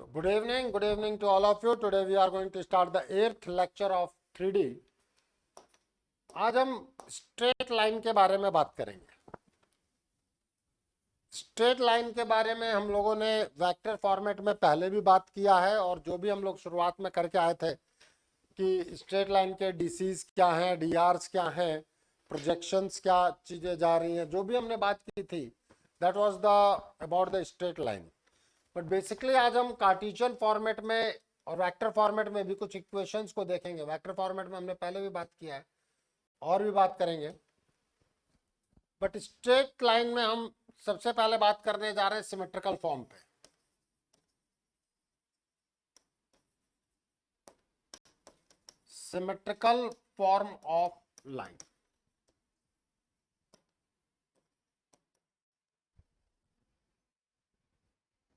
So good evening to all of you. Today we are going to start the 8th lecture of 3D. आज हम straight line के बारे में बात करेंगे। स्ट्रेट लाइन के बारे में हम लोगों ने वेक्टर फॉर्मेट में पहले भी बात किया है, और जो भी हम लोग शुरुआत में करके आए थे कि स्ट्रेट लाइन के डीसीज क्या हैं, डीआरस क्या हैं, प्रोजेक्शंस क्या चीज़ें जा रही हैं, जो भी हमने बात की थी, that was the about the straight line. But basically आज हम कार्टेशियन फॉर्मेट में और वेक्टर फॉर्मेट में भी कुछ इक्वेशंस को देखेंगे। वेक्टर फॉर्मेट में हमने पहले भी बात किया है और भी बात करेंगे, बट स्ट्रेट लाइन में हम सबसे पहले बात करने जा रहे हैं सिमेट्रिकल फॉर्म पे। Symmetrical form of line.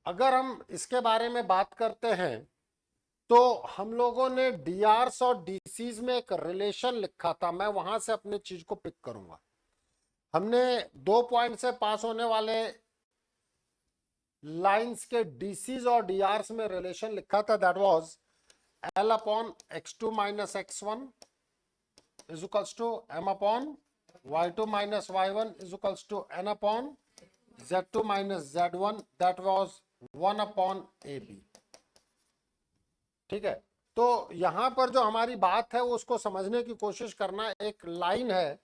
अगर हम इसके बारे में बात करते हैं तो हम लोगों ने डीआरस और डीसीज में एक रिलेशन लिखा था। मैं वहां से अपनी चीज को पिक करूंगा। हमने 2 पॉइंट से पास होने वाले लाइंस के डीसीज और डीआरस में रिलेशन लिखा था। That was L upon x2 minus x1 is equals to m upon y2 minus y1 is equals to n upon z2 minus z1। That was 1 upon ab। ठीक है, तो यहां पर जो हमारी बात है वो उसको समझने की कोशिश करना। एक लाइन है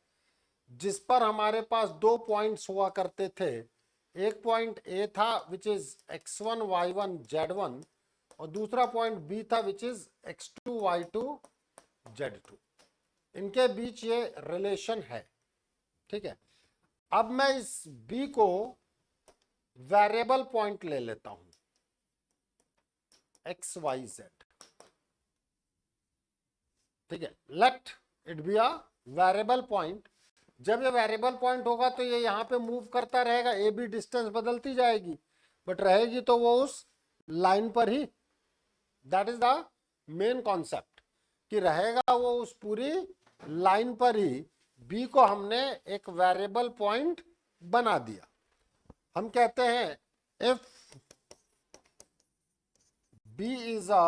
जिस पर हमारे पास 2 पॉइंट्स हुआ करते थे। एक पॉइंट ए था which is x1 y1 z1, और दूसरा पॉइंट बी था which is x2 y2 z2। इनके बीच ये रिलेशन है। ठीक है, अब मैं इस बी को वेरिएबल पॉइंट ले लेता हूं एक्स वाई जेड। ठीक है, let it be a variable point. जब ये वेरिएबल पॉइंट होगा तो ये यहां पे मूव करता रहेगा, ए बी डिस्टेंस बदलती जाएगी, बट रहेगी तो वो उस लाइन पर ही। That is the main concept कि रहेगा वो उस पूरी लाइन पर ही। बी को हमने एक वेरिएबल पॉइंट बना दिया। हम कहते हैं if B is a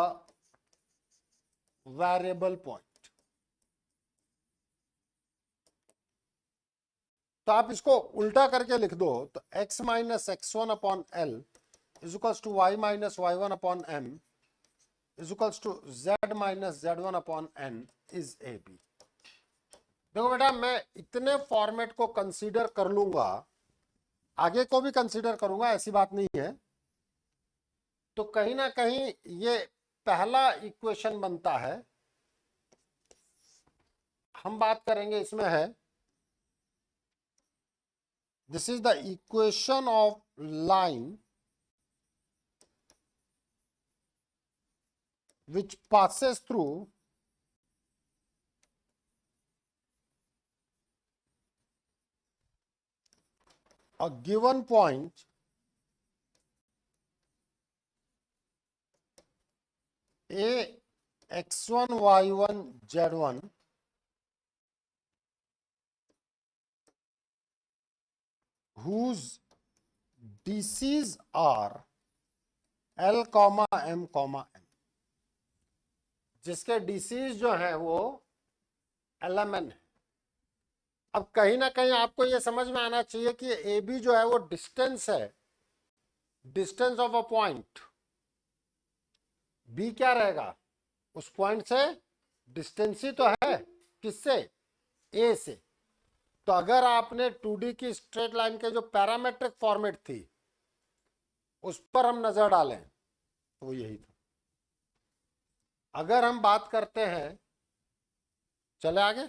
variable point, तो आप इसको उल्टा करके लिख दो तो x minus x1 upon L is equals to y minus y1 upon m is equals to z minus z1 upon n is A B. देखो बेटा, मैं इतने फॉर्मेट को कंसीडर कर लूंगा, आगे को भी कंसीडर करूंगा, ऐसी बात नहीं है। तो कहीं ना कहीं ये पहला इक्वेशन बनता है। हम बात करेंगे इसमें है this is the equation of line which passes through a given point a x1 y1 z1 whose DCs are L, M, N, जिसके DCs जो है वो LMN है। अब कहीं ना कहीं आपको ये समझ में आना चाहिए कि ए बी जो है वो डिस्टेंस है, distance of a point. B क्या रहेगा, उस पॉइंट से डिस्टेंस ही तो है, किससे, ए से। तो अगर आपने 2D की स्ट्रेट लाइन के जो पैरामेट्रिक फॉर्मेट थी उस पर हम नजर डालें तो वो यही था। अगर हम बात करते हैं, चले आगे,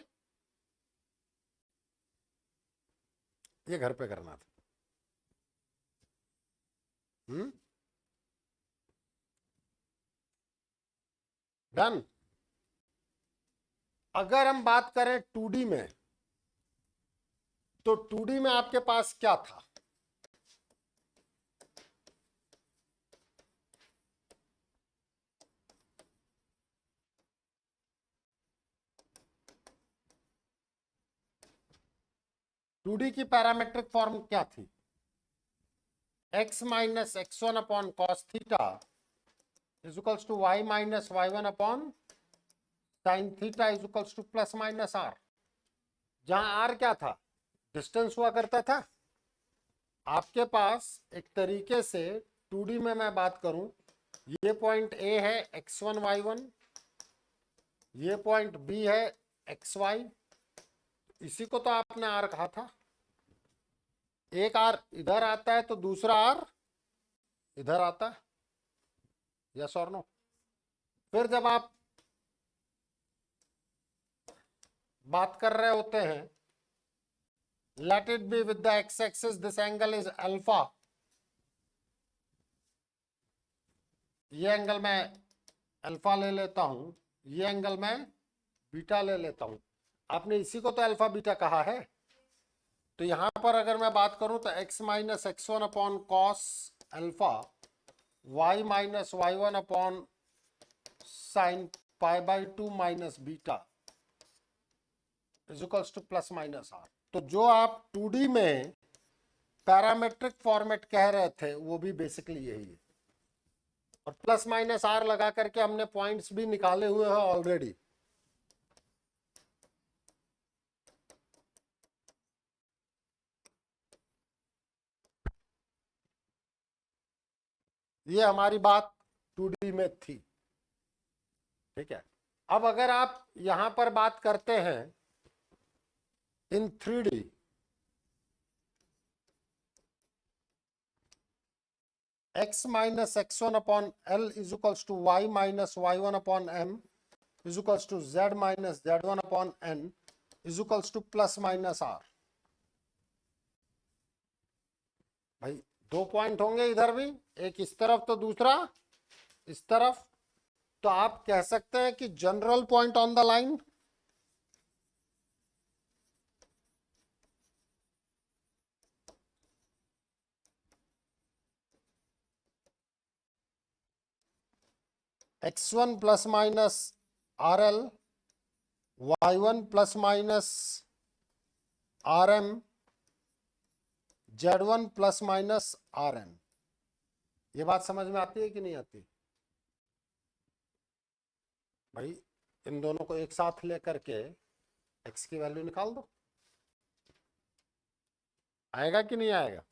ये घर पे करना था। डन। अगर हम बात करें 2D में, तो 2D में आपके पास क्या था, टू डी की पैरामेट्रिक फॉर्म क्या थी, x minus x1 upon cos theta is equals to Y minus Y one upon sine theta is equals to plus minus R, जहां आर क्या था, डिस्टेंस हुआ करता था। आपके पास एक तरीके से 2D में मैं बात करूं, ये पॉइंट ए है x1 y1, ये पॉइंट बी है xy, इसी को तो आपने आर कहा था। एक आर इधर आता है तो दूसरा आर इधर आता है, यस और नो। फिर जब आप बात कर रहे होते हैं, late it be with the x axis, this angle is alpha, ये एंगल मैं अल्फा ले लेता हूं, ये एंगल मैं बीटा ले लेता हूं। आपने इसी को तो अल्फा बीटा कहा है। तो यहां पर अगर मैं बात करूं तो x minus X one upon cos alpha, y minus Y one upon sine pi by 2 minus beta is equals to plus minus R. तो जो आप 2D में पैरामेट्रिक फॉर्मेट कह रहे थे वो भी बेसिकली यही है, और प्लस माइनस आर लगा करके हमने पॉइंट्स भी निकाले हुए हैं ऑलरेडी। ये हमारी बात 2D में थी, ठीक है। अब अगर आप यहां पर बात करते हैं in 3D, x minus X one upon L is equals to Y minus Y one upon M is equals to z minus Z one upon N is equals to plus minus R. भाई दो point होंगे इधर भी, एक इस तरफ तो दूसरा इस तरफ, तो आप कह सकते हैं कि general point on the line x1 plus minus R L, y1 plus minus R M, z1 plus minus R N. ये बात समझ में आती है कि नहीं आती? भाई इन दोनों को एक साथ लेकर के x की वैल्यू निकाल दो, आएगा कि नहीं आएगा?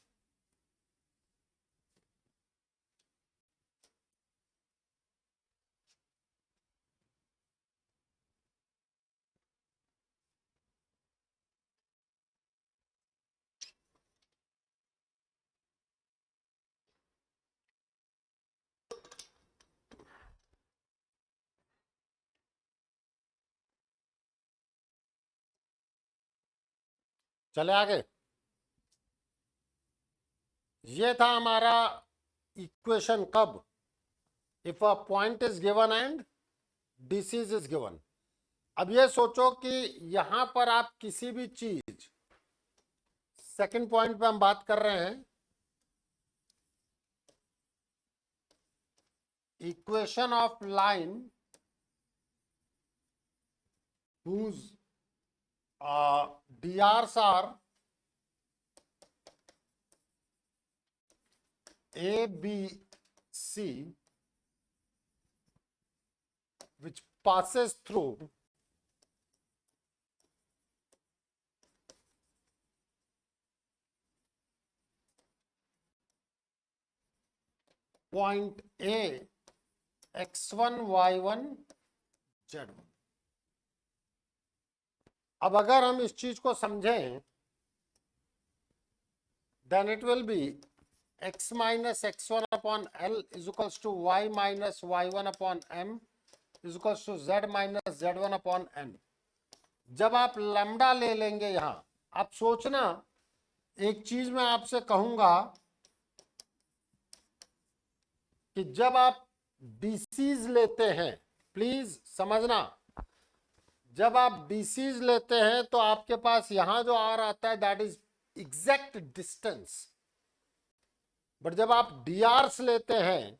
चले आगे। ये था हमारा इक्वेशन कब, if a point is given and disease is given. अब ये सोचो कि यहां पर आप किसी भी चीज, सेकंड पॉइंट पे हम बात कर रहे हैं, equation of line whose DRs are A, B, C, which passes through point A, x1, y1, z1। अब अगर हम इस चीज को समझें, then it will be x minus x1 upon L is equals to y minus y1 upon m is equals to z minus z1 upon n। जब आप lambda ले लेंगे यहां, आप सोचना, एक चीज मैं आपसे कहूंगा कि जब आप डीसीज लेते हैं, प्लीज समझना, जब आप डीसीज लेते हैं तो आपके पास यहां जो आर आता है that is exact distance, but जब आप डीआरस लेते हैं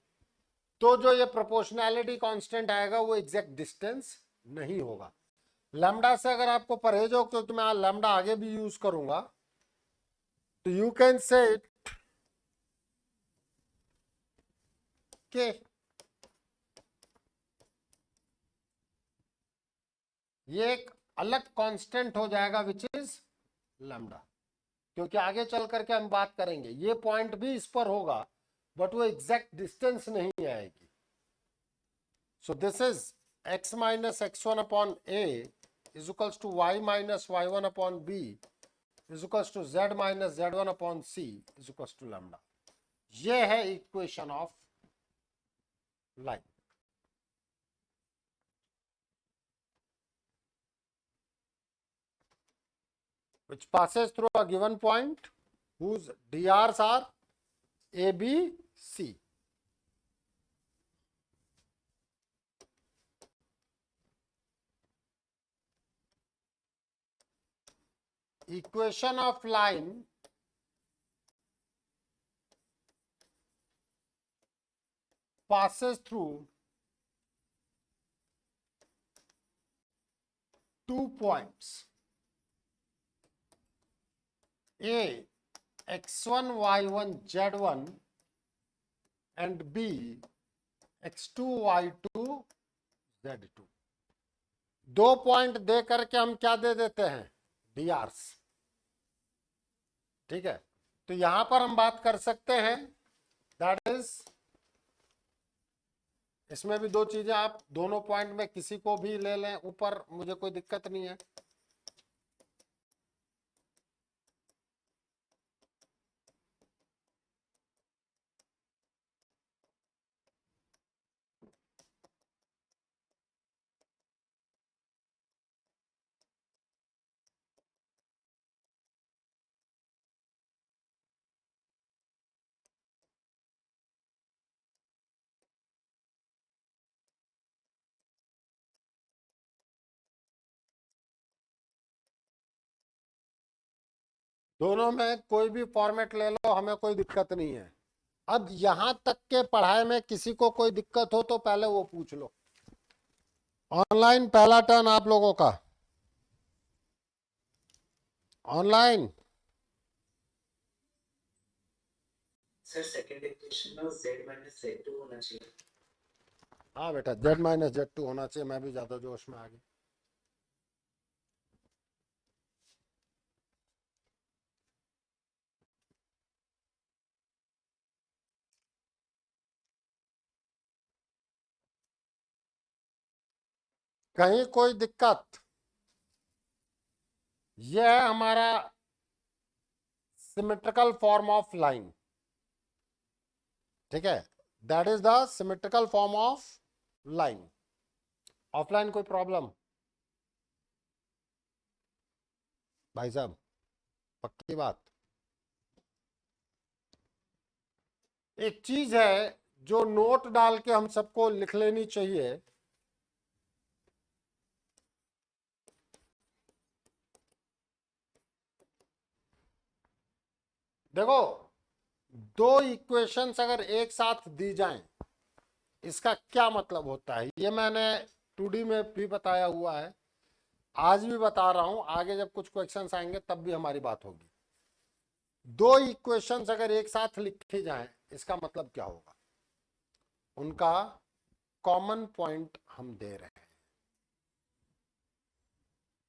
तो जो ये प्रोपोर्शनैलिटी कांस्टेंट आएगा वो एग्जैक्ट डिस्टेंस नहीं होगा। लैम्डा से अगर आपको परहेज हो, क्योंकि मैं लैम्डा आगे भी यूज करूंगा, तो यू कैन से इट के ये एक अलग कांस्टेंट हो जाएगा विच इज लैम्डा, क्योंकि आगे चल करके हम बात करेंगे ये पॉइंट भी इस पर होगा बट वो एग्जैक्ट डिस्टेंस नहीं आएगी. So this is x minus x1 upon a is equals to y minus y1 upon b is equals to z minus z1 upon c is equals to lambda. ये है equation of line. which passes through a given point whose DRs are A, B, C. Equation of line passes through two points. A, x1, y1, z1 and B, x2, y2, z2. दो point दे करके हम क्या दे देते हैं, DRs. ठीक है, तो यहां पर हम बात कर सकते हैं दैट इज, इसमें भी दो चीजें, आप दोनों पॉइंट में किसी को भी ले लें ऊपर, मुझे कोई दिक्कत नहीं है. दोनों में कोई भी फॉर्मेट ले लो, हमें कोई दिक्कत नहीं है. अब यहां तक के पढ़ाई में किसी को कोई दिक्कत हो तो पहले वो पूछ लो. ऑनलाइन पहला टर्न आप लोगों का, ऑनलाइन. सर सेकंड इक्वेशन में z माइनस z2 होना चाहिए. हाँ बेटा, z माइनस z2 होना चाहिए. मैं भी ज्यादा जोश में आ गया. कहीं कोई दिक्कत? यह है हमारा सिमेट्रिकल फॉर्म ऑफ लाइन. ठीक है, that is the symmetrical form of line. Offline कोई प्रॉब्लम भाई साहब? पक्की बात. एक चीज है जो नोट डाल के हम सबको लिख लेनी चाहिए. देखो, दो इक्वेशंस अगर एक साथ दी जाएं, इसका क्या मतलब होता है, ये मैंने 2D में भी बताया हुआ है, आज भी बता रहा हूं, आगे जब कुछ क्वेश्चंस आएंगे तब भी हमारी बात होगी. दो इक्वेशंस अगर एक साथ लिखी जाएं, इसका मतलब क्या होगा, उनका कॉमन पॉइंट हम दे रहे हैं,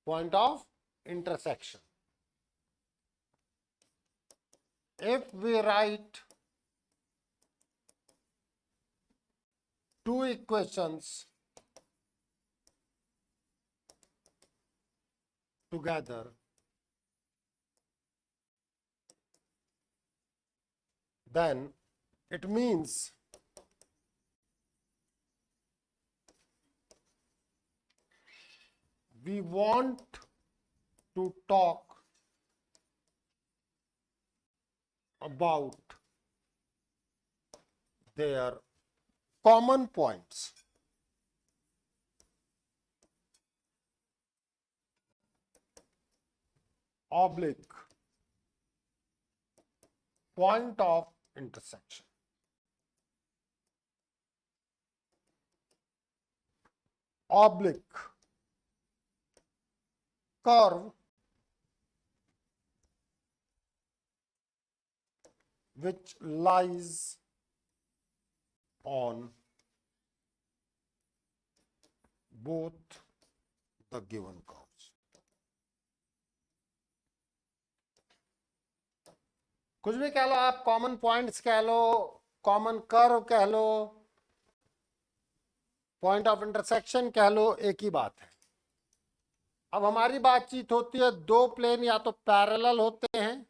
point of intersection. If we write two equations together, then it means we want to talk about their common points. Oblique point of intersection. Oblique curve which lies on both the given curves. कुछ भी कह लो आप, common points कह लो, common curve कह लो, point of intersection कह लो, एक ही बात है। अब हमारी बातचीत होती है, दो प्लेन या तो पैरेलल होते हैं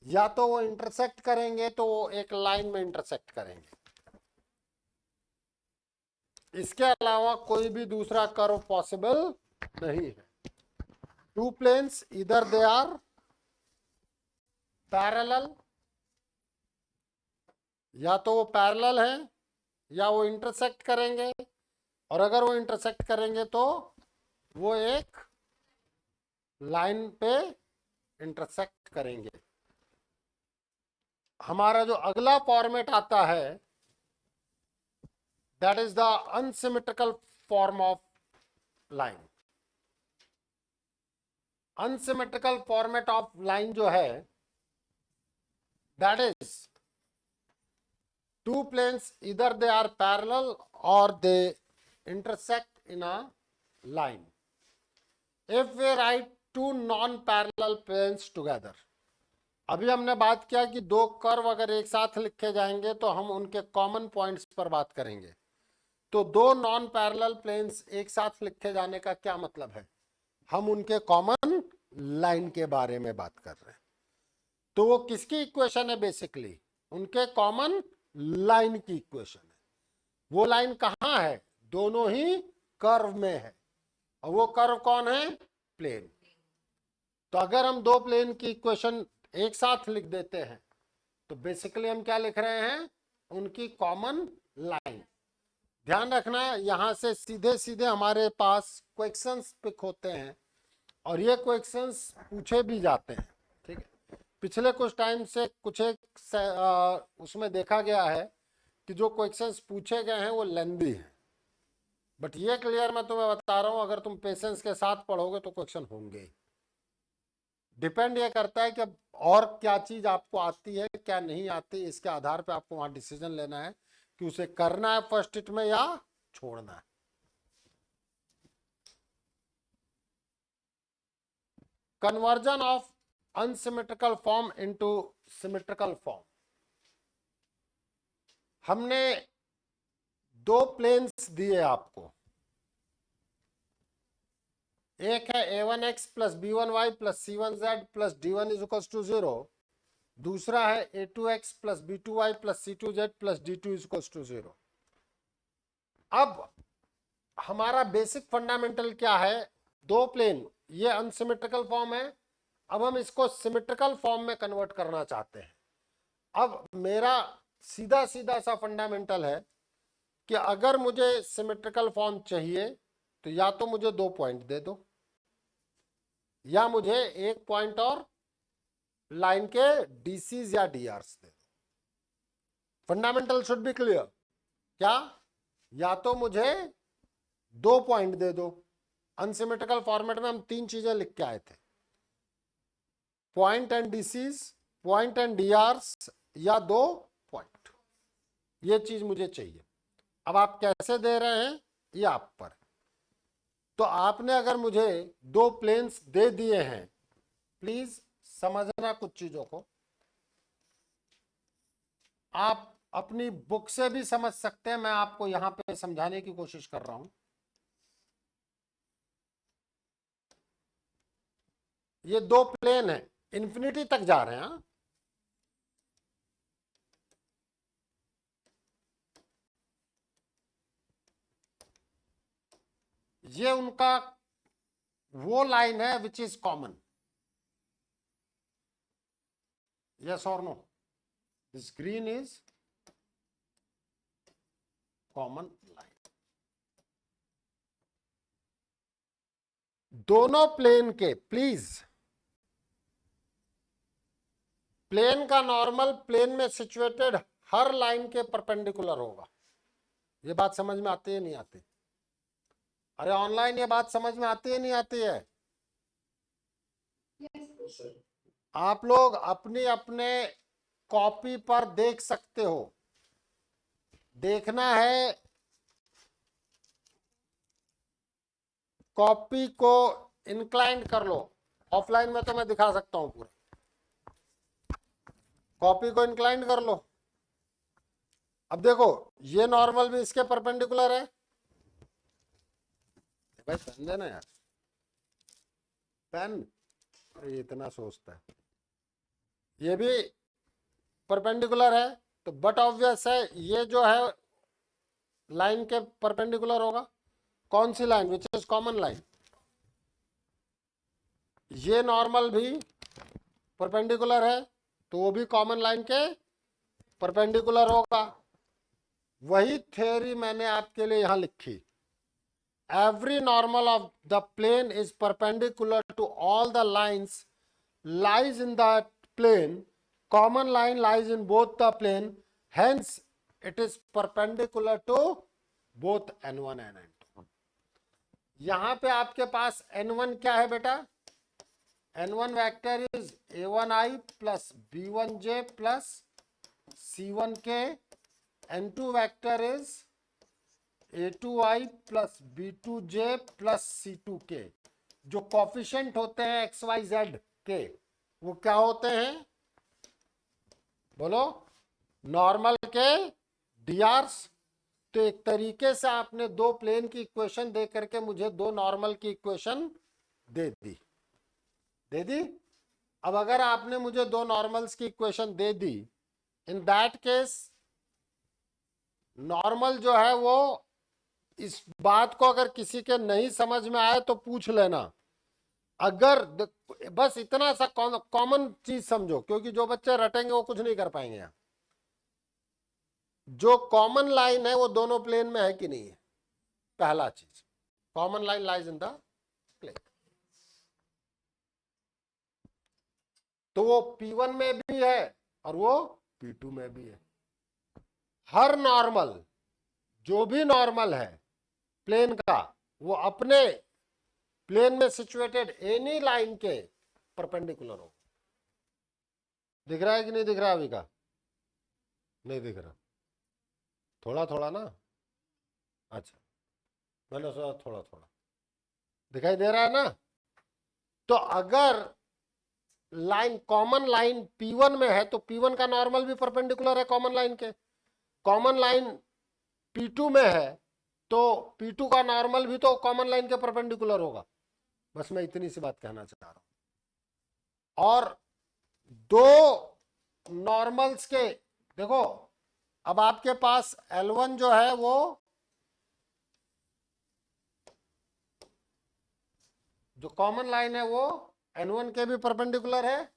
या तो वो इंटरसेक्ट करेंगे, तो वो एक लाइन में इंटरसेक्ट करेंगे। इसके अलावा कोई भी दूसरा कर्व पॉसिबल नहीं है। टू प्लेन्स इधर दे आर पैरेलल, या तो वो पैरेलल है या वो इंटरसेक्ट करेंगे, और अगर वो इंटरसेक्ट करेंगे तो वो एक लाइन पे इंटरसेक्ट करेंगे। हमारा जो अगला फॉर्मेट आता है, that is the unsymmetrical form of line. Unsymmetrical format of line जो है, that is two planes either they are parallel or they intersect in a line. If we write two non-parallel planes together, अभी हमने बात किया कि दो curve अगर एक साथ लिखे जाएंगे तो हम उनके कॉमन पॉइंट्स पर बात करेंगे। तो दो नॉन पैरेलल प्लेन्स एक साथ लिखे जाने का क्या मतलब है? हम उनके कॉमन लाइन के बारे में बात कर रहे हैं। तो वो किसकी इक्वेशन है? बेसिकली उनके कॉमन लाइन की इक्वेशन है। वो लाइन कहां है? दोनों ही कर्व में है। और वो कर्व कौन है? प्लेन। तो अगर हम दो प्लेन की इक्वेशन एक साथ लिख देते हैं तो बेसिकली हम क्या लिख रहे हैं? उनकी कॉमन लाइन। ध्यान रखना, यहां से सीधे सीधे हमारे पास क्वेश्चंस पिक होते हैं और ये क्वेश्चंस पूछे भी जाते हैं। ठीक है, पिछले कुछ टाइम से कुछ एक उसमें देखा गया है कि जो क्वेश्चंस पूछे गए हैं वो लेंदी हैं, बट ये क्लियर मैं तुम्हें बता रहा हूं, अगर तुम पेशेंस के साथ पढ़ोगे तो क्वेश्चन होंगे। डिपेंड ये करता है कि अब और क्या चीज आपको आती है क्या नहीं आती, इसके आधार पे आपको वहां डिसीजन लेना है कि उसे करना है फर्स्ट हिट में या छोड़ना है। Conversion of unsymmetrical form into symmetrical form. हमने दो प्लेन्स दिए आपको, एक है a1x plus b1y plus c1z plus d1 is equal to 0, दूसरा है a2x plus b2y plus c2z plus d2 is equal to 0। अब हमारा बेसिक फंडामेंटल क्या है? दो प्लेन, ये अनसिमेट्रिकल फॉर्म है, अब हम इसको सिमेट्रिकल फॉर्म में कन्वर्ट करना चाहते हैं। अब मेरा सीधा सीधा सा फंडामेंटल है कि अगर मुझे सिमेट्रिकल फॉर्म चाहिए तो या तो मुझे दो पॉइंट दे दो या मुझे एक पॉइंट और लाइन के डीसीज या डीआरस दे दो। Fundamental should be clear. क्या? या तो मुझे दो पॉइंट दे दो। अनसिमेट्रिकल फॉर्मेट में हम तीन चीजें लिख के आए थे, point and DCs, point and डीआरस, या दो पॉइंट। ये चीज मुझे चाहिए। अब आप कैसे दे रहे हैं ये आप पर। तो आपने अगर मुझे दो प्लेन्स दे दिए हैं, प्लीज समझना कुछ चीजों को। आप अपनी बुक से भी समझ सकते हैं, मैं आपको यहां पे समझाने की कोशिश कर रहा हूं। ये दो प्लेन है, इंफिनिटी तक जा रहे हैं। ये उनका वो लाइन है विच इज कॉमन। यस और no? This green is common line. दोनों प्लेन के, प्लीज, प्लेन का नॉर्मल प्लेन में सिचुएटेड हर लाइन के परपेंडिकुलर होगा। ये बात समझ में आती है नहीं आती? अरे ऑनलाइन ये बात समझ में आती है नहीं आती है? आप लोग अपनी अपने कॉपी पर देख सकते हो। देखना है कॉपी को इंक्लाइन कर लो। ऑफलाइन में तो मैं दिखा सकता हूं पूरा, कॉपी को इंक्लाइन कर लो। अब देखो ये नॉर्मल भी इसके परपेंडिकुलर है। भाई पेन देना यार, पेन, ये इतना सोचता है। ये भी परपेंडिकुलर है, तो बट ऑब्वियस है ये जो है लाइन के परपेंडिकुलर होगा। कौन सी line? Which is common line. ये नॉर्मल भी परपेंडिकुलर है, तो वो भी कॉमन लाइन के परपेंडिकुलर होगा। वही थ्योरी मैंने आपके लिए यहां लिखी। Every normal of the plane is perpendicular to all the lines lies in that plane. Common line lies in both the plane. Hence, it is perpendicular to both n1 and n2. यहां पे आपके पास n1 क्या है बेटा? n1 vector is a1i plus b1j plus c1k. n2 vector is a2i plus b2j plus c2k। जो coefficient होते हैं x Y Z के, वो क्या होते हैं? बोलो। नॉर्मल के डीआरस। तो एक तरीके से आपने दो प्लेन की इक्वेशन दे करके मुझे दो नॉर्मल की इक्वेशन दे दी। अब अगर आपने मुझे दो नॉर्मल्स की equation they the, in that case normal जो है वो, इस बात को अगर किसी के नहीं समझ में आए तो पूछ लेना। अगर बस इतना सा कॉमन चीज समझो, क्योंकि जो बच्चे रटेंगे वो कुछ नहीं कर पाएंगे। यहाँ जो कॉमन लाइन है वो दोनों प्लेन में है कि नहीं है? पहला चीज, common line lies in the plane. तो वो P1 में भी है और वो P2 में भी है। हर नॉर्मल, जो भी नॉर्मल है प्लेन का, वो अपने प्लेन में सिचुएटेड एनी लाइन के परपेंडिकुलर हो। दिख रहा है कि नहीं दिख रहा? अभी का नहीं दिख रहा, थोड़ा थोड़ा ना। अच्छा, मैंने सोचा थोड़ा थोड़ा दिखाई दे रहा है ना। तो अगर लाइन, कॉमन लाइन P1 में है तो P1 का नॉर्मल भी परपेंडिकुलर है कॉमन लाइन के। कॉमन लाइन P2 में है तो P2 का नॉर्मल भी तो कॉमन लाइन के परपेंडिकुलर होगा। बस मैं इतनी सी बात कहना चाह रहा हूं। और दो नॉर्मल्स के, देखो अब आपके पास L1 जो है वो, जो कॉमन लाइन है वो N1 के भी परपेंडिकुलर है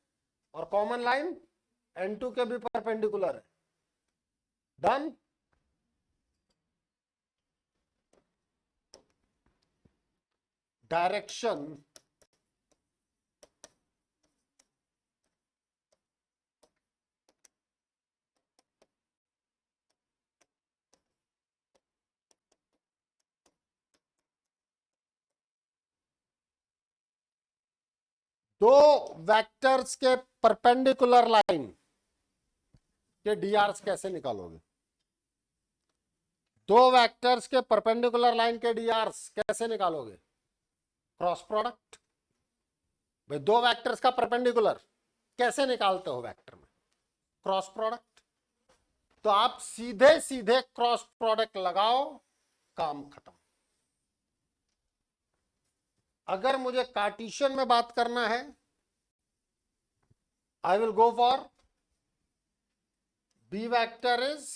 और कॉमन लाइन N2 के भी परपेंडिकुलर है। डन। डायरेक्शन दो वेक्टर्स के परपेंडिकुलर लाइन के डीआरस कैसे निकालोगे? दो वेक्टर्स के परपेंडिकुलर लाइन के डीआरस कैसे निकालोगे? Cross product. भाई दो वेक्टर्स का परपेंडिकुलर कैसे निकालते हो वेक्टर में? Cross product. तो आप सीधे सीधे क्रॉस प्रोडक्ट लगाओ, काम खत्म। अगर मुझे कार्टेशियन में बात करना है, I will go for B vector is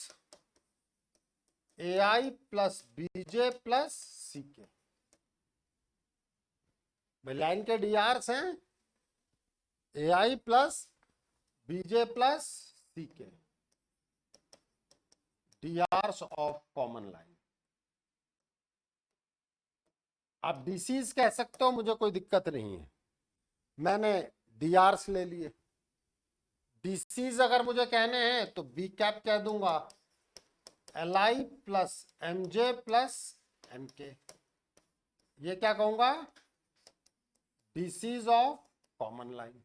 AI plus BJ plus CK। Line के डीआरस हैं AI plus BJ plus CK, DRs of common line. आप DCs कह सकते हो, मुझे कोई दिक्कत नहीं है। मैंने डीआरस ले लिए। DCs अगर मुझे कहने हैं तो बी कैप कह दूंगा LI plus MJ plus MK। ये क्या कहूंगा? DCs of common line.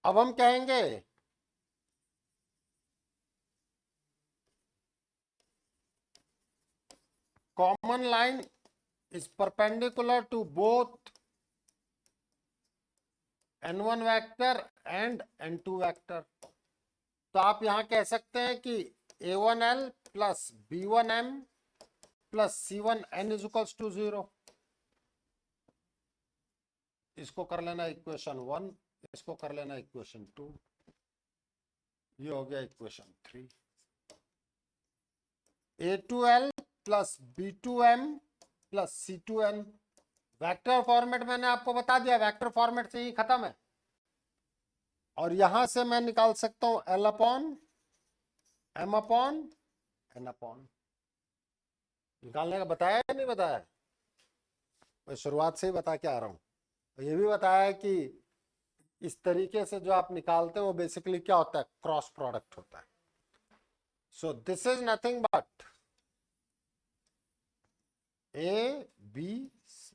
अब हम कहेंगे common line is perpendicular to both n1 vector and n2 vector. तो आप यहां कह सकते हैं कि a1l plus b1m plus c1n is equals to 0. इसको कर लेना इक्वेशन 1, इसको कर लेना इक्वेशन 2, ये हो गया equation 3. a2l plus b2m plus c2n. Vector format मैंने आपको बता दिया, वेक्टर फॉर्मेट से ही खत्म है. और यहां से मैं निकाल सकता हूं l upon m upon n upon. निकालने का बताया या नहीं बताया? मैं शुरुआत से ही बता के आ रहा हूं. ये भी बताया कि इस तरीके से जो आप निकालते हैं वो बेसिकली क्या होता है, क्रॉस प्रोडक्ट होता है. So this is nothing but A B C.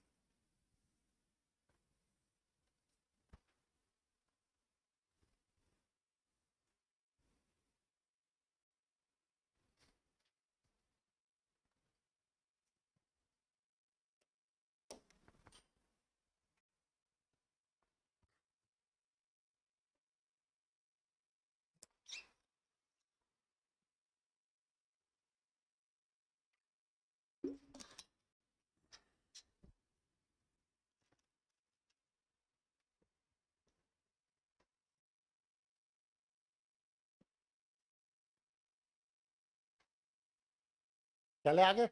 चले आगे.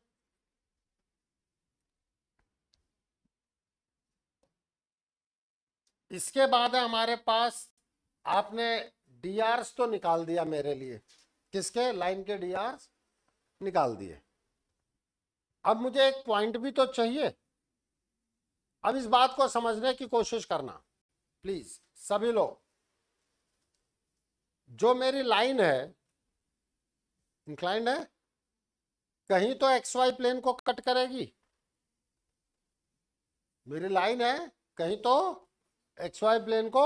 इसके बाद है हमारे पास, आपने डीआरस तो निकाल दिया मेरे लिए, किसके, लाइन के डीआरस निकाल दिए. अब मुझे एक पॉइंट भी तो चाहिए. अब इस बात को समझने की कोशिश करना प्लीज सभी लोग. जो मेरी लाइन है इंक्लाइंड है, कहीं तो एक्स वाई प्लेन को कट करेगी. मेरी लाइन है, कहीं तो एक्स वाई प्लेन को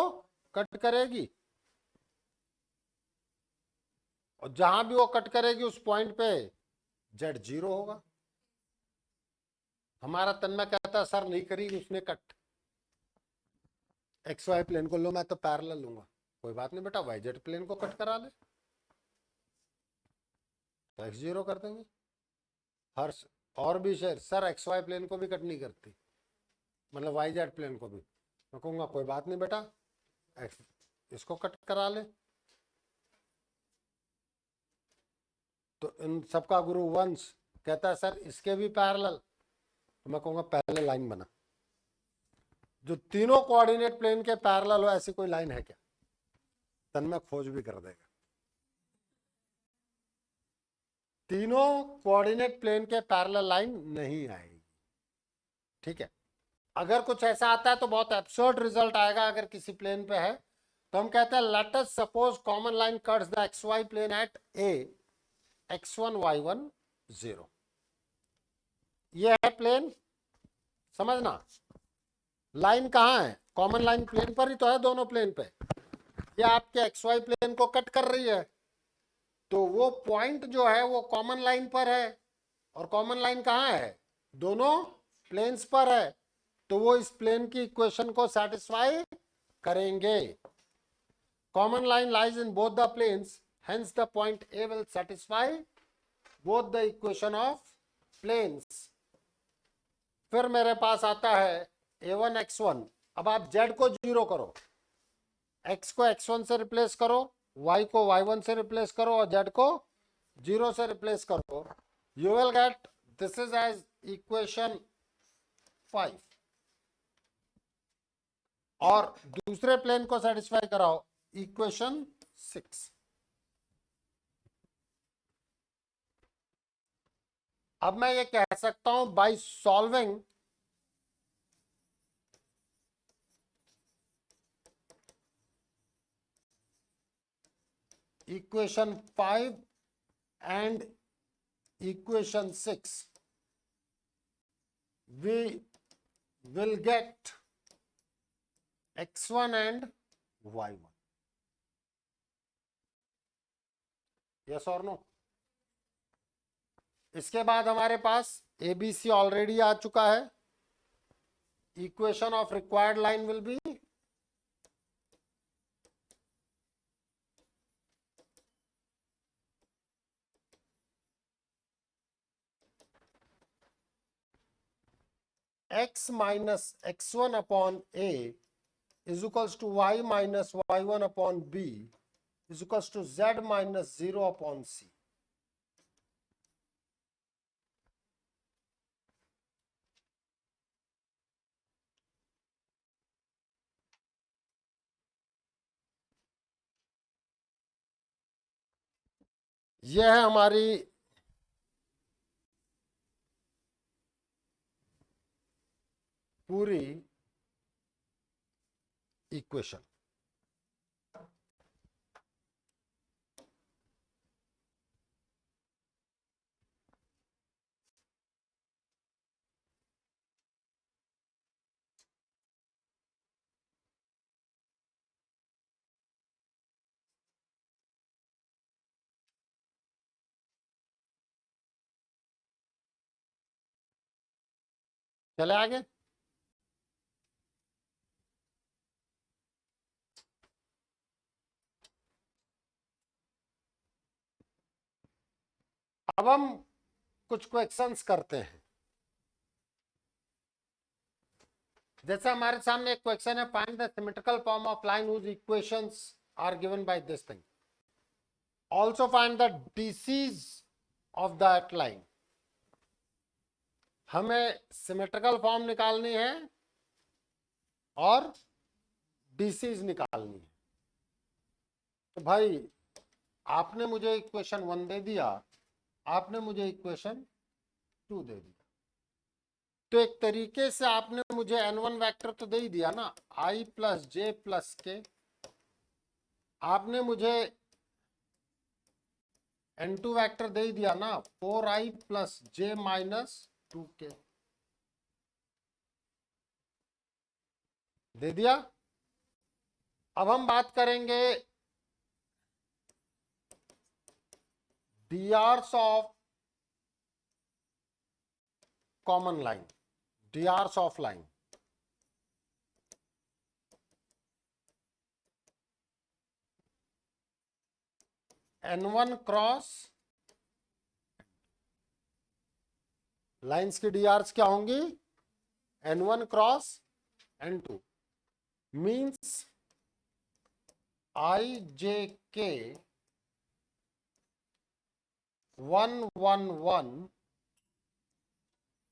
कट करेगी. और जहां भी वो कट करेगी उस पॉइंट पे जेड 0 होगा. हमारा तन्मय कहता है सर नहीं करी उसने कट एक्स वाई प्लेन को. लो मैं तो पैरेलल लूंगा. कोई बात नहीं बेटा, वाई जेड प्लेन को कट करा ले तो एक्स 0 कर देंगे. हर और भी शेर सर एक्स वाई प्लेन को भी कट नहीं करती, मतलब वाई जेड प्लेन को भी. मैं कहूंगा कोई बात नहीं बेटा, एक्स इसको कट करा ले. तो इन सबका गुरु वंश कहता है सर इसके भी पैरेलल. तो मैं कहूंगा पहले लाइन बना, जो तीनों कोऑर्डिनेट प्लेन के पैरेलल हो. ऐसी कोई लाइन है क्या? तन्मय खोज भी कर देगा. तीनों कोऑर्डिनेट प्लेन के पैरेलल लाइन नहीं आएगी. ठीक है. अगर कुछ ऐसा आता है तो बहुत एब्सर्ड रिजल्ट आएगा. अगर किसी प्लेन पे है तो हम कहते हैं let us suppose common line cuts the X Y plane at A x1 y1 0. ये है प्लेन, समझना. लाइन कहाँ है? कॉमन लाइन प्लेन पर ही तो है, दोनों प्लेन पे. ये आपके एक्स वाई प्लेन को कट कर रही है, तो वो पॉइंट जो है वो कॉमन लाइन पर है. और कॉमन लाइन कहाँ है? दोनों प्लेन्स पर है. तो वो इस प्लेन की इक्वेशन को सेटिस्फाई करेंगे. Common line lies in both the planes, hence the point A will satisfy both the equation of planes. फिर मेरे पास आता है a1 x1. अब आप z को 0 करो, x को x1 से रिप्लेस करो, y को y1 से रिप्लेस करो और z को 0 से रिप्लेस करो. You will get this is as equation 5. और दूसरे प्लेन को सेटिस्फाई कराओ, इक्वेशन 6. अब मैं ये कह सकता हूं by solving equation 5 and equation 6 we will get x1 and y1. yes or no? इसके बाद हमारे पास ABC ऑलरेडी आ चुका है. Equation of required line will be x minus x1 upon A is equals to y minus y1 upon B is equals to z minus 0 upon C. यह है हमारी पूरी equation. चले आगे. अब हम कुछ क्वेश्चंस करते हैं. जैसे हमारे सामने एक क्वेश्चन है, find the symmetrical form of line whose equations are given by this thing. Also find the DCs of that line. हमें सिमेट्रिकल फॉर्म निकालनी है और डीसीज निकालनी है. तो भाई आपने मुझे इक्वेशन 1 दे दिया, आपने मुझे इक्वेशन 2 दे दिया. तो एक तरीके से आपने मुझे n1 वेक्टर तो दे ही दिया ना, i प्लस जे प्लस के. आपने मुझे n2 वेक्टर दे ही दिया ना, 4i प्लस जे माइनस 2k दे दिया. अब हम बात करेंगे drs of common line, drs of line. n1 cross lines की drs क्या होंगी, n1 cross n2 means i j k 1 1 1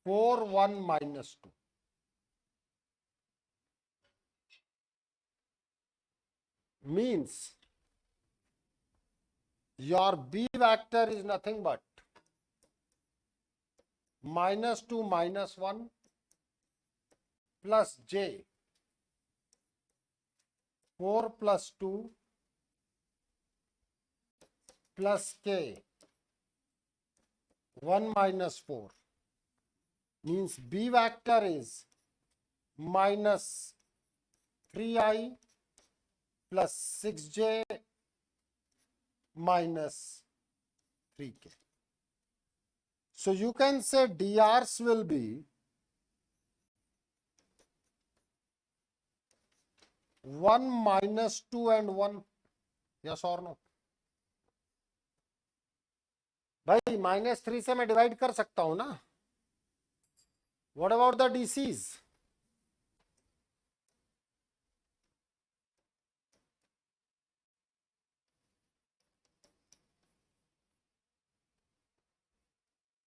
4 1 minus 2. Means your B vector is nothing but minus 2 minus 1 plus j 4 plus 2 plus k 1 minus 4 means B vector is minus 3i plus 6j minus 3k. So you can say drs will be 1 minus 2 and 1. Yes or no? भाई -3 से मैं divide कर सकता हूं ना. What about the DCs?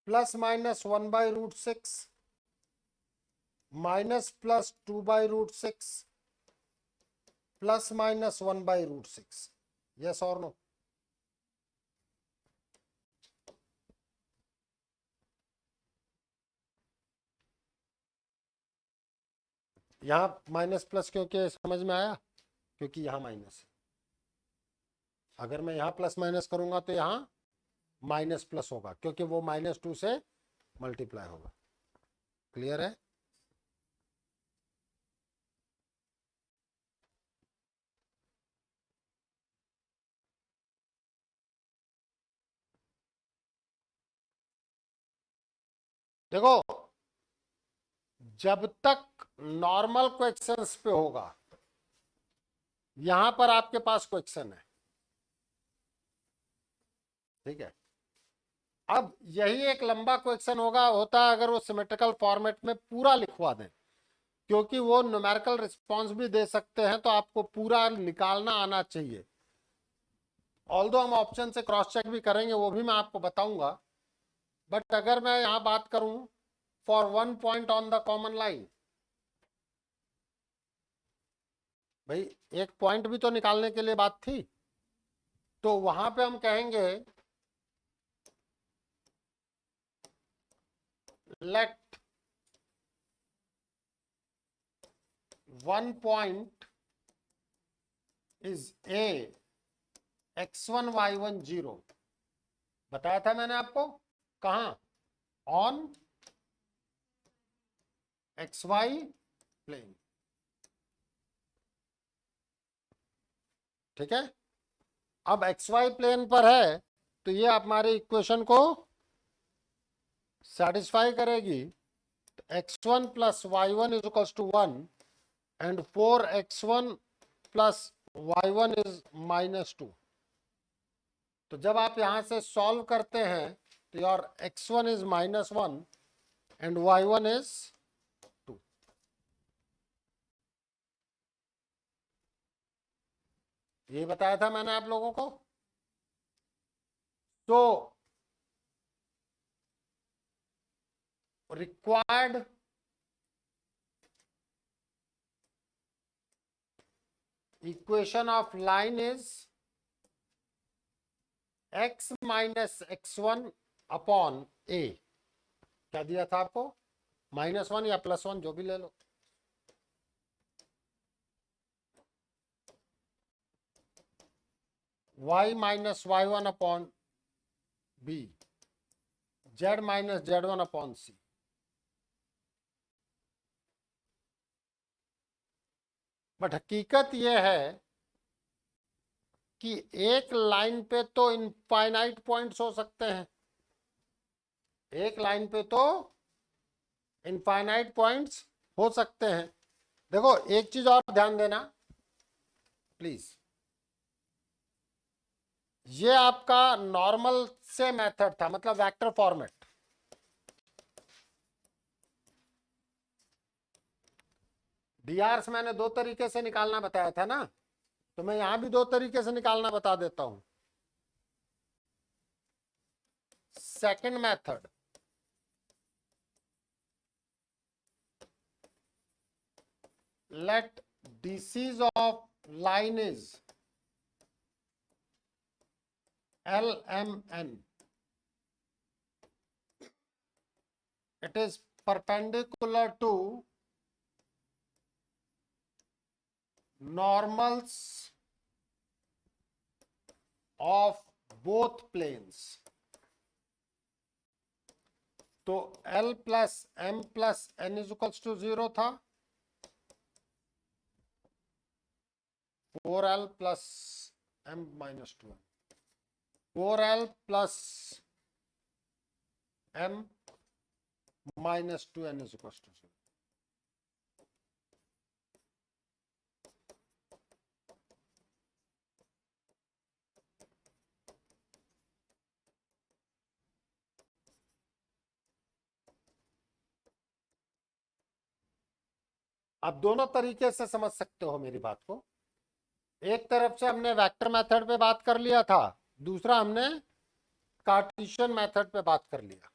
Plus minus 1 by root 6 minus plus 2 by root 6 plus minus 1 by root 6. Yes और no? यहां minus plus क्योंकि समझ में आया, क्योंकि यहां माइनस है. अगर मैं यहां प्लस माइनस करूंगा तो यहां माइनस प्लस होगा, क्योंकि वो -2 से मल्टीप्लाई होगा. क्लियर है? देखो, जब तक नॉर्मल क्वेश्चंस पे होगा, यहां पर आपके पास क्वेश्चन है, ठीक है। अब यही एक लंबा क्वेश्चन होता अगर वो सिमेट्रिकल फॉर्मेट में पूरा लिखवा दें, क्योंकि वो न्यूमेरिकल रिस्पांस भी दे सकते हैं, तो आपको पूरा निकालना आना चाहिए। ऑल्दो हम ऑप्शन से क्रॉस चेक भी करेंगे, वो भी मैं आपको बताऊंगा। बट अगर मैं यहां बात करूं for 1 point on the common line, भाई एक पॉइंट भी तो निकालने के लिए बात थी, तो वहां पे हम कहेंगे late 1 point is a x1 y1 0। बताया था मैंने आपको, कहा ऑन xy प्लेन, ठीक है। अब xy प्लेन पर है, तो ये हमारे इक्वेशन को सेटिस्फाई करेगी। x1 plus y1 is equal to 1 and 4x1 plus y1 is -2। तो जब आप यहां से सॉल्व करते हैं, तो your x1 is -1 and y1 is 2। ये बताया था मैंने आप लोगों को। तो required equation of line is x minus x1 upon a। क्या दिया था आपको? -1 या +1, जो भी ले लो। y minus y1 upon b, z minus z1 upon c। But हकीकत यह है कि एक लाइन पे तो इनफाइनाइट पॉइंट्स हो सकते हैं, एक लाइन पे तो इनफाइनाइट पॉइंट्स हो सकते हैं। देखो एक चीज और ध्यान देना प्लीज, ये आपका नॉर्मल से मेथड था, मतलब वेक्टर फॉर्मेट। डीआरस मैंने दो तरीके से निकालना बताया था ना, तो मैं यहां भी दो तरीके से निकालना बता देता हूं। Second method, let DCs of line is LMN. It is perpendicular to normals of both planes. तो L plus M plus N is equals to 0 था, 4L plus M minus 2, 4L plus M minus 2N is equals to 0। आप दोनों तरीके से समझ सकते हो मेरी बात को। एक तरफ से हमने वेक्टर मेथड पे बात कर लिया था, दूसरा हमने कार्टेशियन मेथड पे बात कर लिया।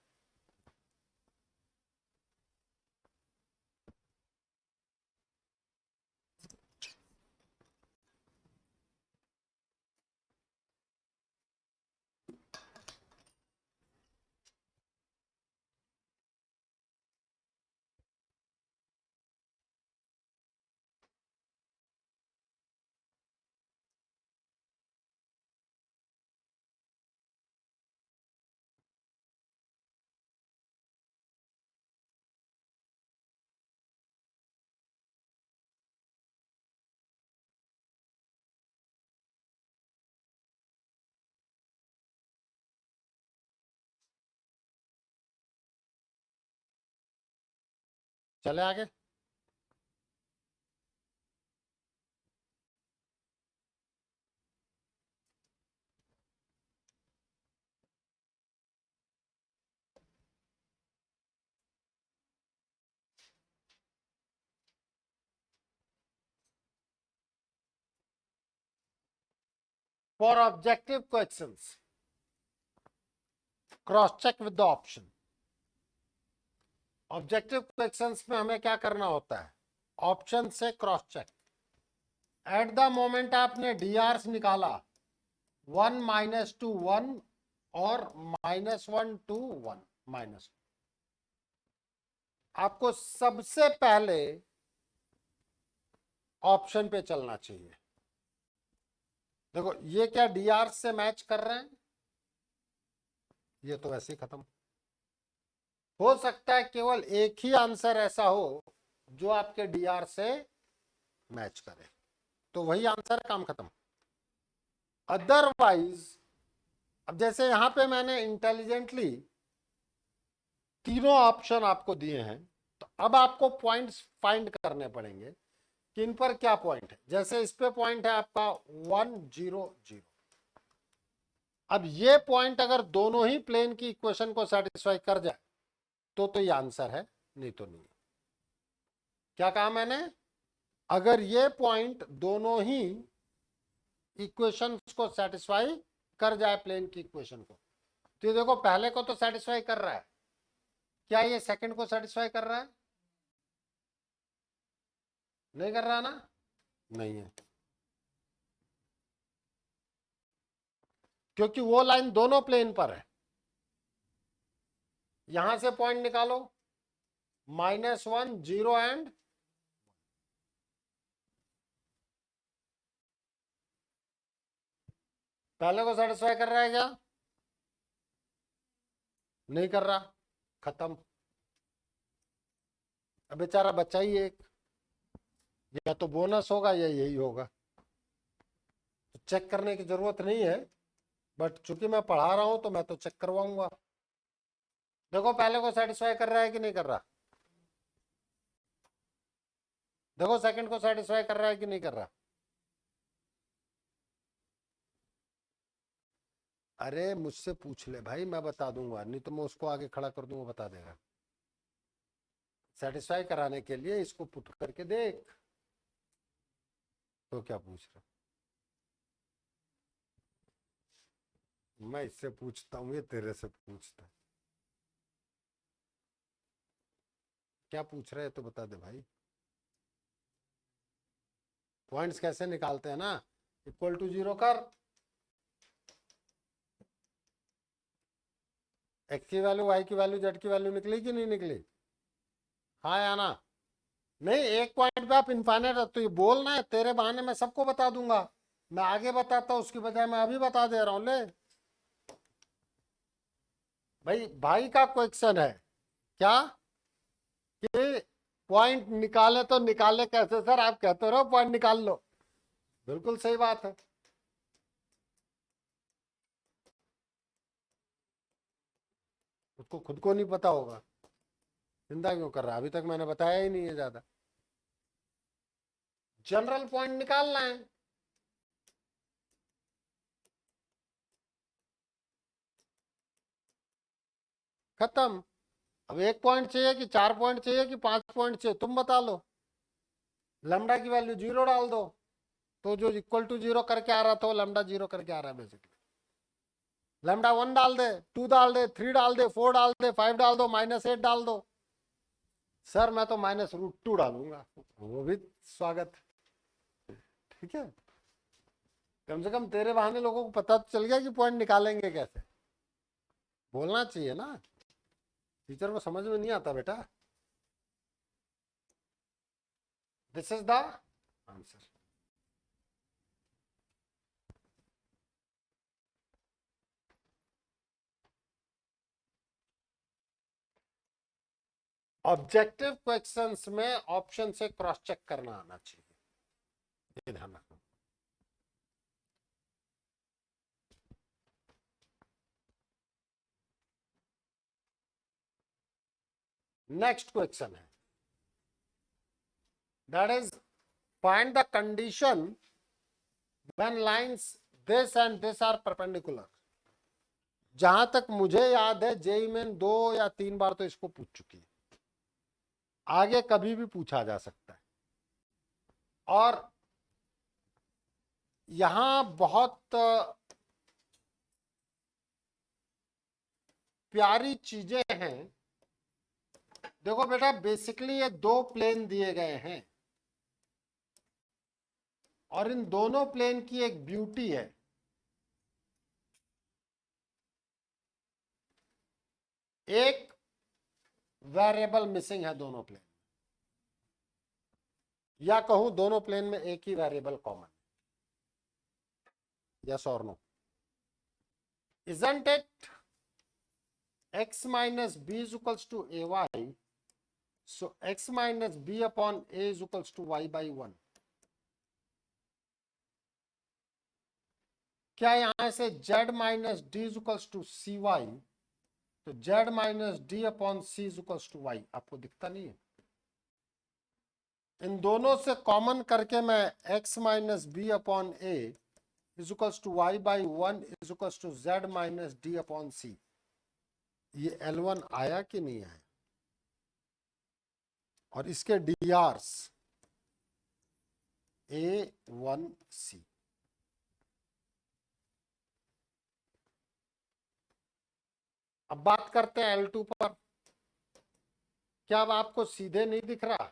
चले आगे। For objective questions, cross check with the option. Objective questions में हमें क्या करना होता है, ऑप्शन से cross check. At the moment आपने डीआर निकाला 1 -2 1 और -1 2 1 माइनस, आपको सबसे पहले ऑप्शन पे चलना चाहिए। देखो ये क्या डीआर से मैच कर रहे हैं, ये तो वैसे ही खत्म। हो सकता है केवल एक ही आंसर ऐसा हो जो आपके डीआर से मैच करे, तो वही आंसर, काम खत्म। अदरवाइज, अब जैसे यहां पे मैंने इंटेलिजेंटली तीनों ऑप्शन आपको दिए हैं, तो अब आपको पॉइंट्स फाइंड करने पड़ेंगे कि इन पर क्या पॉइंट है। जैसे इस पे पॉइंट है आपका 1 0 0। अब ये पॉइंट अगर दोनों ही प्लेन की इक्वेशन को सेटिस्फाई कर जाए तो ये आंसर है, नहीं तो नहीं। क्या कहा मैंने, अगर ये पॉइंट दोनों ही इक्वेशंस को सेटिस्फाई कर जाए प्लेन की इक्वेशन को, तो ये देखो पहले को तो सेटिस्फाई कर रहा है, क्या ये सेकंड को सेटिस्फाई कर रहा है, नहीं कर रहा ना, नहीं है, क्योंकि वो लाइन दोनों प्लेन पर है। यहां से पॉइंट निकालो -1 0 एंड पहले को सेटिस्फाई कर रहा है क्या, नहीं कर रहा, खत्म। अब बेचारा बच्चा ही एक, या तो बोनस होगा या यही होगा, तो चेक करने की जरूरत नहीं है, बट चूंकि मैं पढ़ा रहा हूं तो मैं तो चेक करवाऊंगा। देखो पहले को सेटिस्फाई कर रहा है कि नहीं कर रहा, देखो सेकंड को सेटिस्फाई कर रहा है कि नहीं कर रहा। अरे मुझसे पूछ ले भाई, मैं बता दूंगा, नहीं तो मैं उसको आगे खड़ा कर दूंगा, बता देगा। सेटिस्फाई कराने के लिए इसको पुट करके देख, तो क्या पूछ रहा, मैं इससे पूछता हूँ, ये तेरे से पूछता है, क्या पूछ रहे है तो बता दे भाई। पॉइंट्स कैसे निकालते हैं ना, इक्वल टू 0 कर, एक्स की वैल्यू, वाई की वैल्यू, जेड की वैल्यू निकली कि नहीं निकली, हाँ या ना, नहीं एक पॉइंट पे आप इनफाइनाइट, तो ये बोलना है, तेरे बहाने मैं सबको बता दूंगा, मैं आगे बताता हूं उसकी बजाय मैं अभी बता दे रहा हूं, ले भाई, भाई का क्वेश्चन है क्या कि पॉइंट निकाले, तो निकाले कैसे सर, आप कहते रहो पॉइंट निकाल लो, बिल्कुल सही बात है। उसको खुद को नहीं पता होगा, चिंता क्यों कर रहा है, अभी तक मैंने बताया ही नहीं है ज्यादा, जनरल पॉइंट निकालना है। खत्म। अब एक पॉइंट चाहिए कि 4 पॉइंट चाहिए कि 5 पॉइंट चाहिए, तुम बता लो। लैम्डा की वैल्यू 0 डाल दो, तो जो इक्वल टू 0 करके आ रहा था वो लैम्डा 0 करके आ रहा है बेसिकली। लैम्डा 1 डाल दे, 2 डाल दे, 3 डाल दे, 4 डाल दे, 5 डाल दो, -8 डाल दो। सर मैं तो -√2 डालूंगा, वो भी स्वागत, ठीक है। कम से कम तेरे बहाने लोगों को पता तो चल गया कि पॉइंट निकालेंगे कैसे, बोलना चाहिए ना, टीचर को समझ में नहीं आता बेटा। This is the answer. Objective questions में ऑप्शन से क्रॉस चेक करना आना चाहिए, ये ध्यान रखना। नेक्स्ट क्वेश्चन है, that is find the condition when lines this and this are perpendicular. जहां तक मुझे याद है जेई में 2 या 3 बार तो इसको पूछ चुकी है, आगे कभी भी पूछा जा सकता है। और यहां बहुत प्यारी चीजें हैं। देखो बेटा, बेसिकली ये 2 प्लेन दिए गए हैं और इन दोनों प्लेन की एक ब्यूटी है, एक वेरिएबल मिसिंग है दोनों प्लेन, या कहूं दोनों प्लेन में एक ही वेरिएबल कॉमन। यस और no? Isn't it x minus b is equals to ay, so x minus b upon a is equals to y by 1। क्या यहां से z minus d is equals to c y, तो z minus D upon c is equals to y आपको दिखता नहीं है? इन दोनों से कॉमन करके मैं x minus B upon A is equals to Y by 1 is equals to z minus D upon C. ये L1 आया कि नहीं आया? और इसके DRs A1C। अब बात करते हैं L2 पर। क्या अब आपको सीधे नहीं दिख रहा?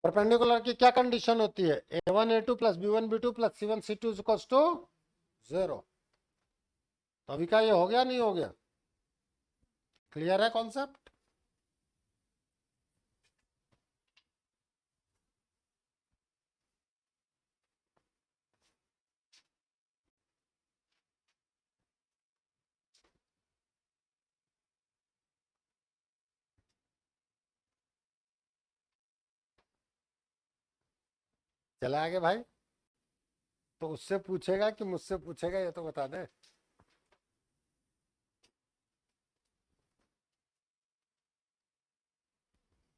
परपेंडिकुलर की क्या कंडीशन होती है? A1 A2 plus B1 B2 plus C1 C2 is equals to 0। तो अभी का ये हो गया नहीं हो गया? क्लियर है कॉन्सेप्ट? चला आगे भाई। तो उससे पूछेगा कि मुझसे पूछेगा ये तो बता दे।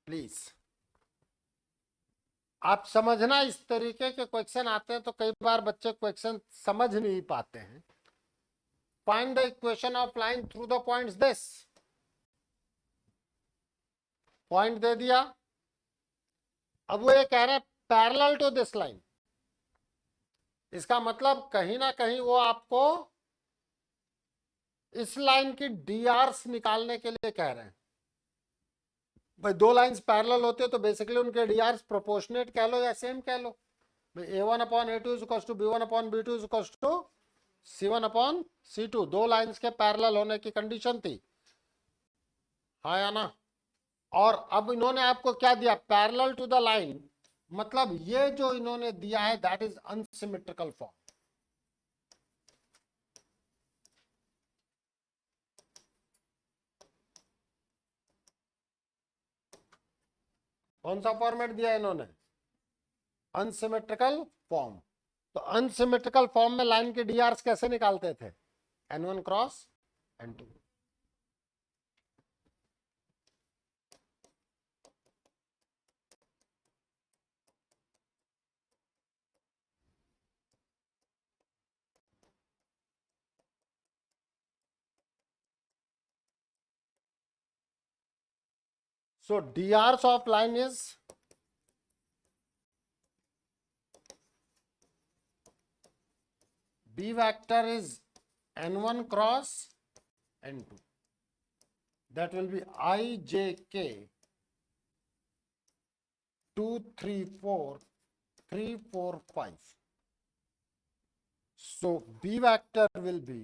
प्लीज आप समझना, इस तरीके के क्वेश्चन आते हैं तो कई बार बच्चे क्वेश्चन समझ नहीं पाते हैं। Find the equation of line through the points this. Point दे दिया, अब वो ये कह रहे हैं पैरेलल टू दिस लाइन। इसका मतलब कहीं ना कहीं वो आपको इस लाइन की डीआरस निकालने के लिए कह रहे हैं। भाई 2 लाइंस पैरेलल होते हैं तो बेसिकली उनके डीआरस प्रोपोर्शनेट कह लो या सेम कह लो। A1 upon A2 is equals to B1 upon B2 is equals to C1 upon C2। 2 lines के पैरेलल होने की कंडीशन थी, हाँ या ना? और अब इन्होंने आपको क्या दिया? पैरेलल टू द लाइन, मतलब ये जो इन्होंने दिया है दैट इज अनसिमेट्रिकल फॉर्म। कौन सा फॉर्मेट दिया इन्होंने? Unsymmetrical form. तो अनसिमेट्रिकल फॉर्म में लाइन के डीआरस कैसे निकालते थे? n1 cross n2। So DRs of line is B vector is n1 cross n2. That will be ijk 2, 3, 4, 3, 4, 5. So B vector will be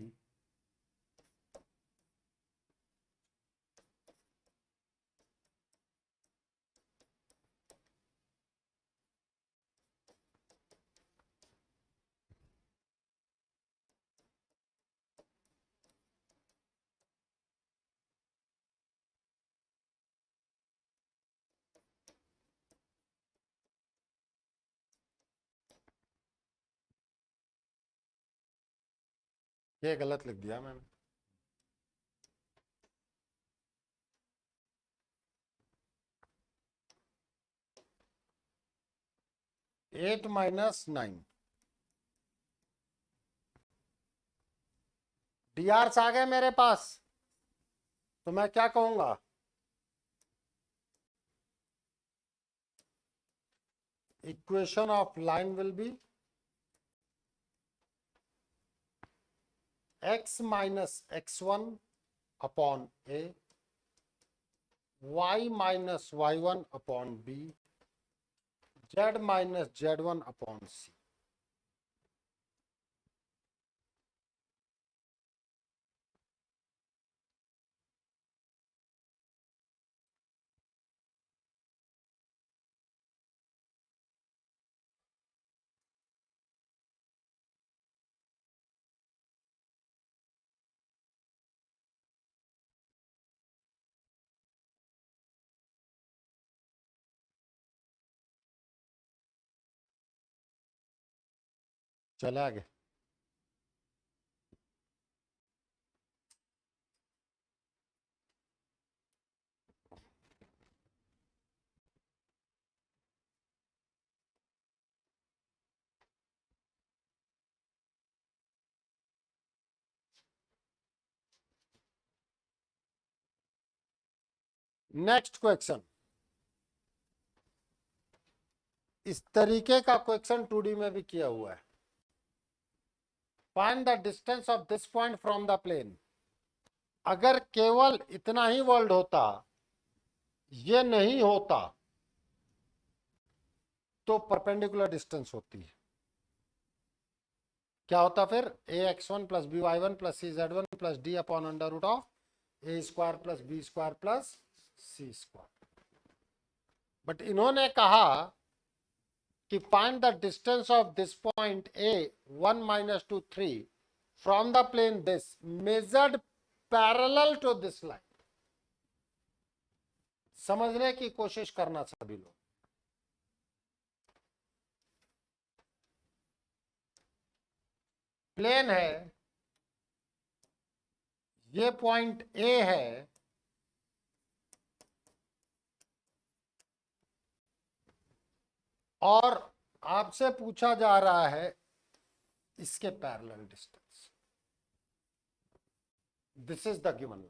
ये गलत लिख दिया मैंने। एट माइनस 9 डीआरस आ गए मेरे पास। तो मैं क्या कहूंगा? Equation of line will be x minus x1 upon a, y minus y1 upon b, z minus z1 upon c। चले आगे। नेक्स्ट क्वेश्चन, इस तरीके का क्वेश्चन 2D में भी किया हुआ है। Find the distance of this point from the plane. अगर केवल इतना ही वर्ल्ड होता, ये नहीं होता, तो परपेंडिकुलर डिस्टेंस होती है। क्या होता फिर? ax1 plus by1 plus cz1 plus d upon under root of a square plus b square plus c square. But इन्होंने कहा कि find the distance of this point a 1 minus 2 3 from the plane this measured parallel to this line. समझने की कोशिश करना सभी लोग। Plane है, ये पॉइंट A है, और आपसे पूछा जा रहा है इसके parallel distance. This is the given line.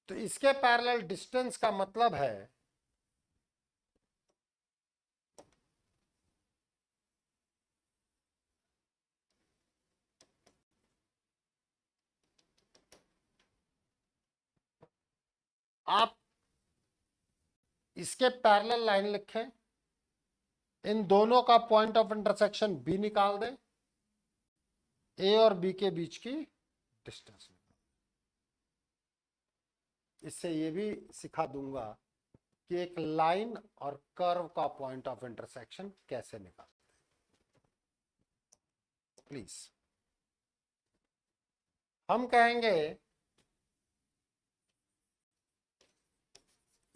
तो इसके पैरेलल डिस्टेंस का मतलब है आप इसके पैरेलल लाइन लिखें, इन दोनों का पॉइंट ऑफ इंटरसेक्शन B निकाल दें, A और B के बीच की डिस्टेंस। इससे ये भी सिखा दूंगा कि एक लाइन और कर्व का पॉइंट ऑफ इंटरसेक्शन कैसे निकालते हैं। प्लीज हम कहेंगे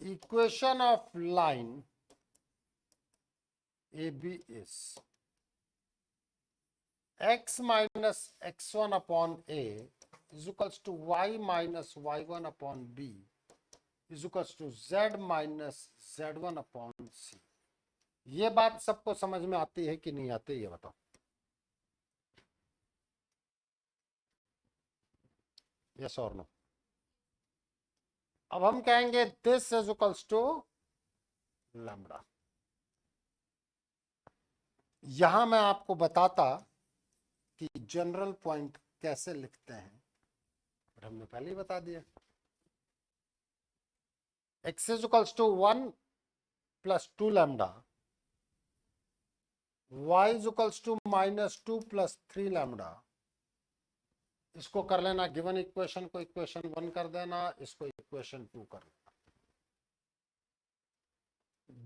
equation of line AB is x minus x1 upon A is equals to y minus y1 upon B is equals to z minus z1 upon C. ये बात सबको समझ में आती है कि नहीं आती, ये बताओ। यस और नो? अब हम कहेंगे this is equals to lambda. यहां मैं आपको बताता कि जनरल पॉइंट कैसे लिखते हैं, पर हमने पहले ही बता दिया। x is equals to 1 plus 2 lambda, y is equals to minus 2 plus 3 lambda. इसको कर लेना, गिवन इक्वेशन को इक्वेशन 1 कर देना, इसको इक्वेशन 2 कर लेना।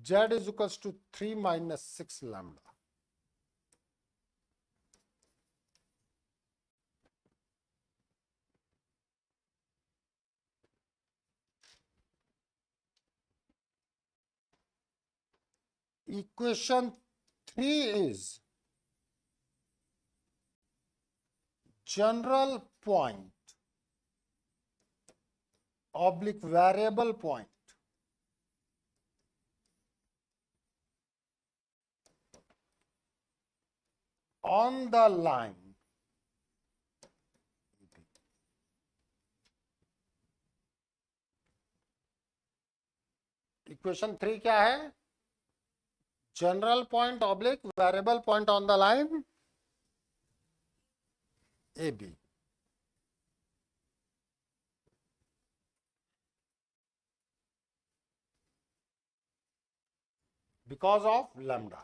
z is equals to 3 minus 6 lambda. Equation 3 is general point oblique variable point on the line equation 3 क्या है? General point oblique variable point on the line AB. Because of lambda.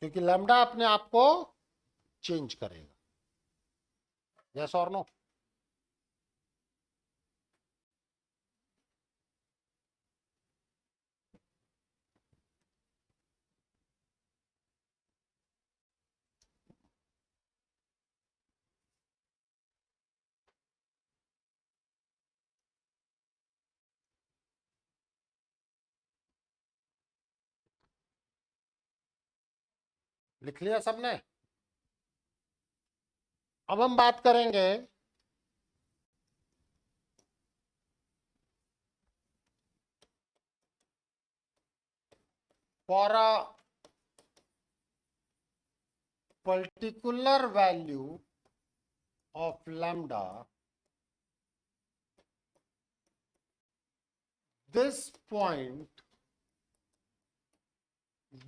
क्योंकि lambda अपने आप को change करेगा। Yes और no? लिख लिया सबने? अब हम बात करेंगे for a particular value of lambda this point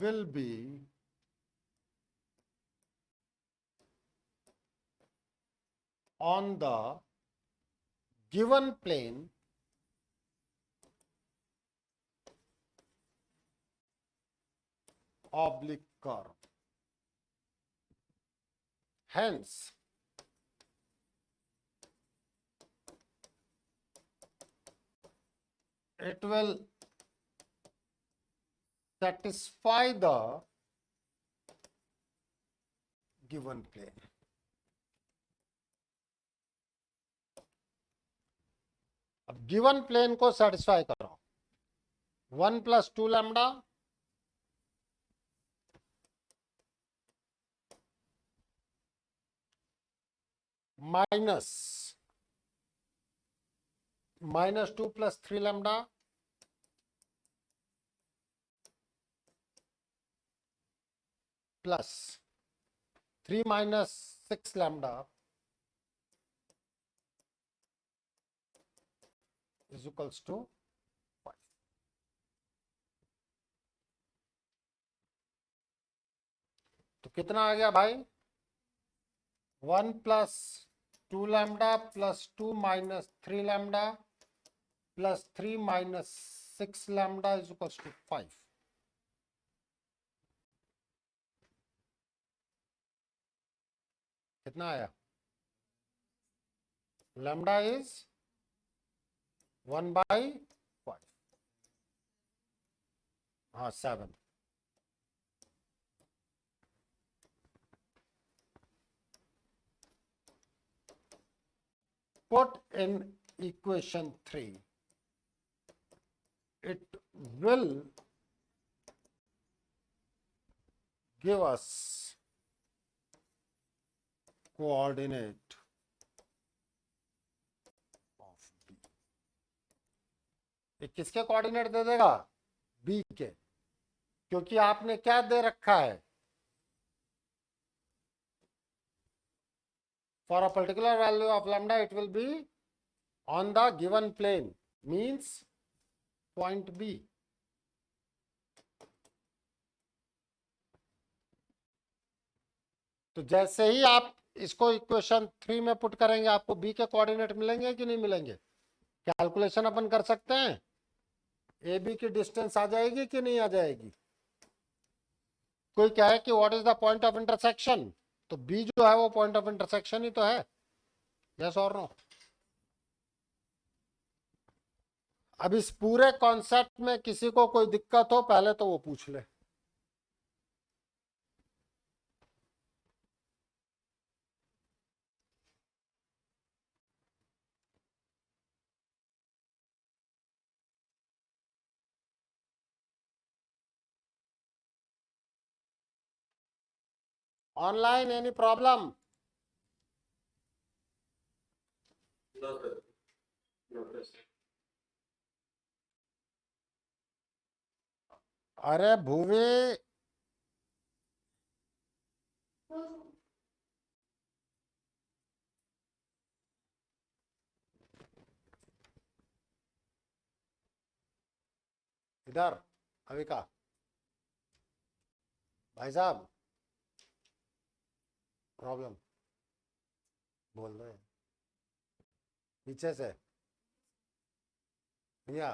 will be on the given plane oblique curve. Hence, it will satisfy the given plane. अब गिवन प्लेन को सेटिस्फाई करो। 1 plus 2 lambda minus 2 plus 3 lambda plus 3 minus 6 lambda is equals to 5. तो कितना आ गया भाई? 1 plus 2 lambda plus 2 minus 3 lambda plus 3 minus 6 lambda is equals to 5. कितना आया? Lambda is 1/5. हाँ 7. put in equation 3, it will give us coordinate of B. ये किसके coordinate दे देगा? B के, क्योंकि आपने क्या दे रखा है? For a particular value of lambda, it will be on the given plane, means point B. तो जैसे ही आप इसको इक्वेशन 3 में पुट करेंगे, आपको B के कोऑर्डिनेट मिलेंगे कि नहीं मिलेंगे? कैलकुलेशन अपन कर सकते हैं, ए बी की डिस्टेंस आ जाएगी कि नहीं आ जाएगी? कोई कहे कि what is the point of intersection, तो बी जो है वो पॉइंट ऑफ इंटरसेक्शन ही तो है। यस और नो? अब इस पूरे कॉन्सेप्ट में किसी को कोई दिक्कत हो पहले तो वो पूछ ले। Online any problem? No, sir. No, sir. अरे भूवे, इधर अविका भाई साहब, प्रॉब्लम बोल रहे हैं पीछे से भैया।